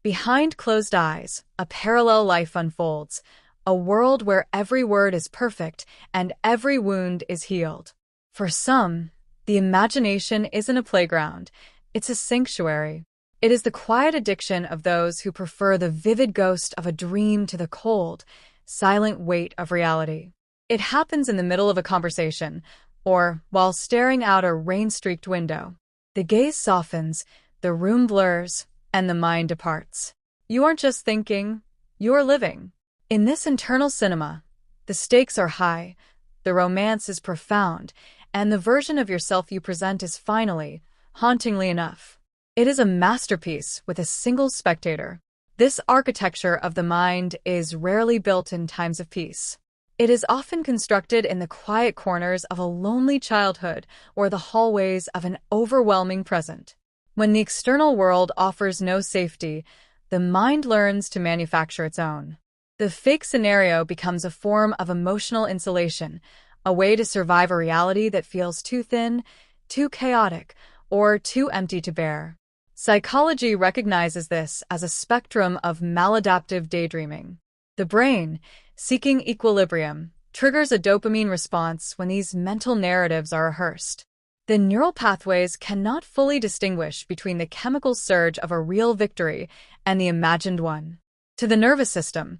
Behind closed eyes, a parallel life unfolds, a world where every word is perfect and every wound is healed. For some, the imagination isn't a playground, it's a sanctuary. It is the quiet addiction of those who prefer the vivid ghost of a dream to the cold, silent weight of reality. It happens in the middle of a conversation, or while staring out a rain-streaked window. The gaze softens, the room blurs, and the mind departs. You aren't just thinking, you're living. In this internal cinema, the stakes are high, the romance is profound, and the version of yourself you present is finally, hauntingly enough. It is a masterpiece with a single spectator. This architecture of the mind is rarely built in times of peace. It is often constructed in the quiet corners of a lonely childhood or the hallways of an overwhelming present. When the external world offers no safety, the mind learns to manufacture its own. The fake scenario becomes a form of emotional insulation, a way to survive a reality that feels too thin, too chaotic, or too empty to bear. Psychology recognizes this as a spectrum of maladaptive daydreaming. The brain, seeking equilibrium, triggers a dopamine response when these mental narratives are rehearsed. The neural pathways cannot fully distinguish between the chemical surge of a real victory and the imagined one. To the nervous system,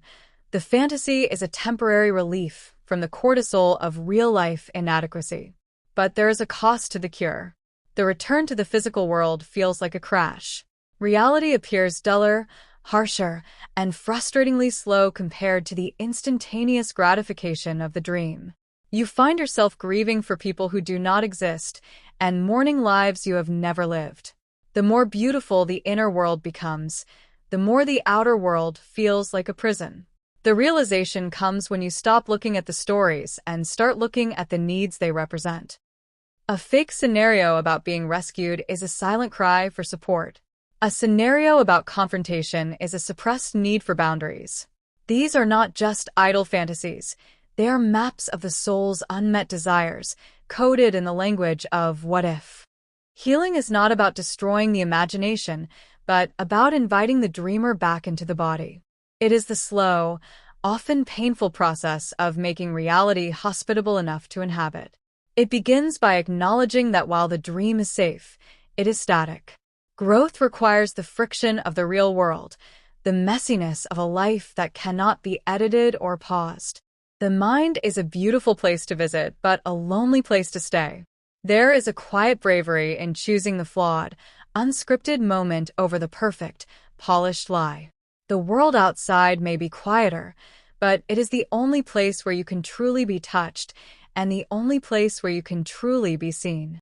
the fantasy is a temporary relief from the cortisol of real-life inadequacy. But there is a cost to the cure. The return to the physical world feels like a crash. Reality appears duller, harsher, and frustratingly slow compared to the instantaneous gratification of the dream. You find yourself grieving for people who do not exist and mourning lives you have never lived. The more beautiful the inner world becomes, the more the outer world feels like a prison. The realization comes when you stop looking at the stories and start looking at the needs they represent. A fake scenario about being rescued is a silent cry for support. A scenario about confrontation is a suppressed need for boundaries. These are not just idle fantasies. They are maps of the soul's unmet desires, coded in the language of what if. Healing is not about destroying the imagination, but about inviting the dreamer back into the body. It is the slow, often painful process of making reality hospitable enough to inhabit. It begins by acknowledging that while the dream is safe, it is static. Growth requires the friction of the real world, the messiness of a life that cannot be edited or paused. The mind is a beautiful place to visit, but a lonely place to stay. There is a quiet bravery in choosing the flawed, unscripted moment over the perfect, polished lie. The world outside may be quieter, but it is the only place where you can truly be touched, and the only place where you can truly be seen.